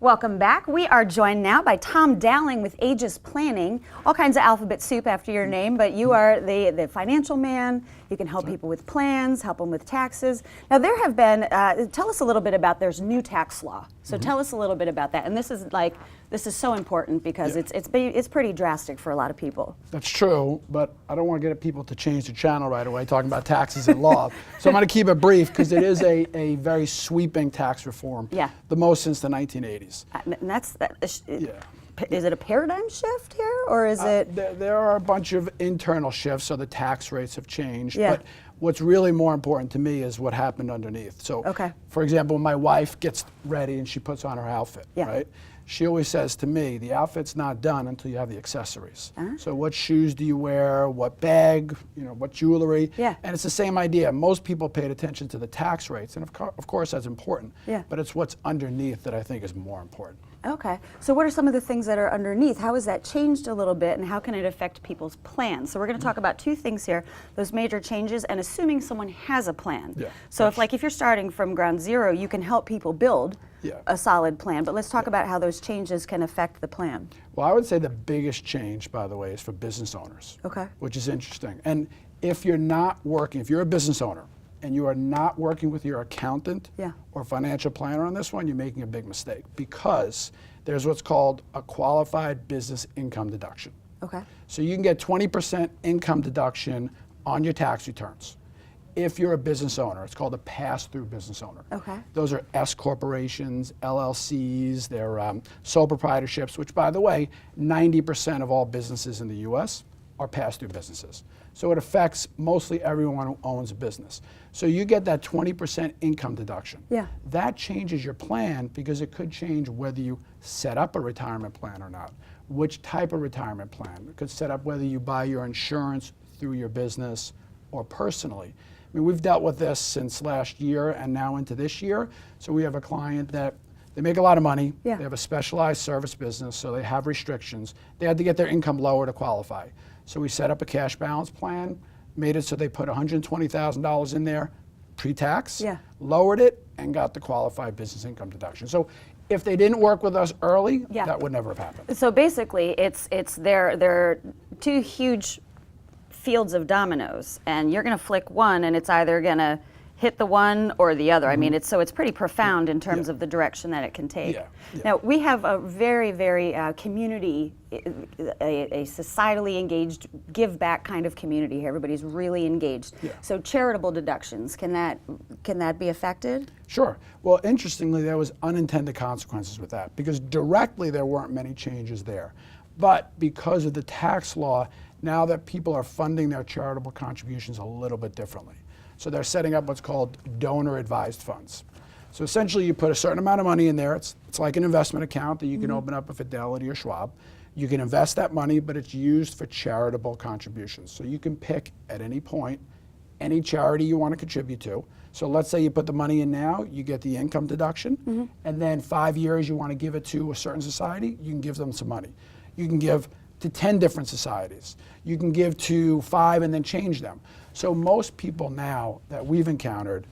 Welcome back. We are joined now by Tom Dowling with Aegis Planning. All kinds of alphabet soup after your name, but you are the financial man. You can help people with plans, help them with taxes. Now there have been, tell us a little bit about, there's new tax law. So tell us a little bit about that. And this is so important because it's pretty drastic for a lot of people. That's true, but I don't want to get people to change the channel right away talking about taxes and law. So I'm going to keep it brief because it is a very sweeping tax reform. Yeah. The most since the 1980s. And is it a paradigm shift here, or is it? There are a bunch of internal shifts, so the tax rates have changed. Yeah. But what's really more important to me is what happened underneath. So, for example, my wife gets ready and she puts on her outfit, right? She always says to me, the outfit's not done until you have the accessories. So what shoes do you wear, what bag, what jewelry? And it's the same idea. Most people paid attention to the tax rates, and of course that's important, but it's what's underneath that I think is more important. Okay, so what are some of the things that are underneath? How has that changed a little bit, and how can it affect people's plans? So we're going to talk about two things here, those major changes, and assuming someone has a plan. So if you're starting from ground zero, you can help people build a solid plan, but let's talk about how those changes can affect the plan. Well, I would say the biggest change, by the way, is for business owners, which is interesting. And if you're not working, if you're a business owner, and you are not working with your accountant or financial planner on this one, you're making a big mistake, because there's what's called a qualified business income deduction. So you can get 20% income deduction on your tax returns if you're a business owner. It's called a pass-through business owner. Those are S corporations, LLCs, they're sole proprietorships, which, by the way, 90% of all businesses in the U.S. are pass-through businesses. So it affects mostly everyone who owns a business. So you get that 20% income deduction. That changes your plan, because it could change whether you set up a retirement plan or not, which type of retirement plan. It could set up whether you buy your insurance through your business or personally. I mean, we've dealt with this since last year and now into this year. So we have a client that they make a lot of money. They have a specialized service business, so they have restrictions. They had to get their income lower to qualify. So we set up a cash balance plan, made it so they put $120,000 in there pre-tax, lowered it, and got the qualified business income deduction. So if they didn't work with us early, that would never have happened. So basically, they're two huge fields of dominoes, and you're going to flick one, and it's either going to hit the one or the other. I mean, it's pretty profound in terms of the direction that it can take. Now, we have a very, very community, a societally engaged, give back kind of community here. Everybody's really engaged. So charitable deductions, can that be affected? Sure. Well, interestingly, there was unintended consequences with that, because directly there weren't many changes there. But because of the tax law, now that people are funding their charitable contributions a little bit differently. So they're setting up what's called donor-advised funds. So essentially, you put a certain amount of money in there. It's like an investment account that you can open up at Fidelity or Schwab. You can invest that money, but it's used for charitable contributions. So you can pick at any point any charity you want to contribute to. So let's say you put the money in now, you get the income deduction, and then 5 years you want to give it to a certain society, you can give them some money. You can give to 10 different societies. You can give to 5 and then change them. So most people now that we've encountered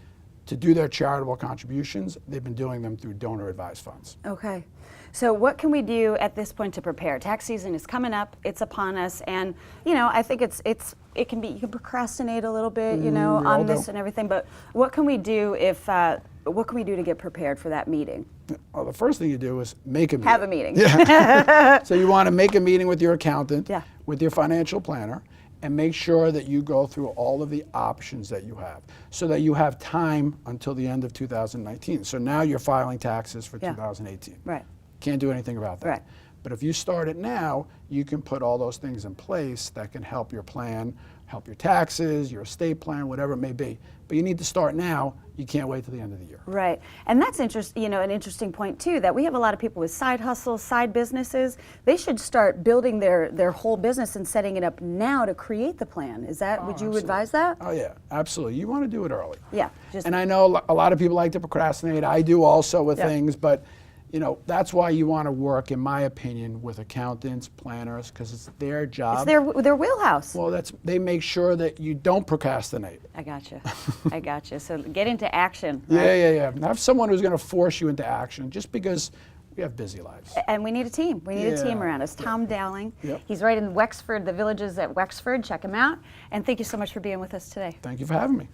to do their charitable contributions, they've been doing them through donor-advised funds. Okay. So what can we do at this point to prepare? Tax season is coming up, it's upon us, and I think you can procrastinate a little bit, on this and everything, but what can we do what can we do to get prepared for that meeting? Well, the first thing you do is make a meeting. Have a meeting. So you want to make a meeting with your accountant, with your financial planner, and make sure that you go through all of the options that you have, so that you have time until the end of 2019. So now you're filing taxes for 2018. Can't do anything about that. But if you start it now, you can put all those things in place that can help your plan, help your taxes, your estate plan, whatever it may be. But you need to start now. You can't wait till the end of the year. Right. And that's an interesting point too, that we have a lot of people with side hustles, side businesses. They should start building their whole business and setting it up now to create the plan. Is that, would you advise that? Oh yeah, absolutely. You want to do it early. Yeah. And I know a lot of people like to procrastinate. I do also with things, but that's why you want to work, in my opinion, with accountants, planners, because it's their job. It's their wheelhouse. Well, they make sure that you don't procrastinate. I gotcha. So get into action. Right? Yeah. Have someone who's going to force you into action. Just because We have busy lives. And we need a team. We need a team Yeah. around us. Tom Dowling. Yep. He's right in Wexford, the villages at Wexford. Check him out. And thank you so much for being with us today. Thank you for having me.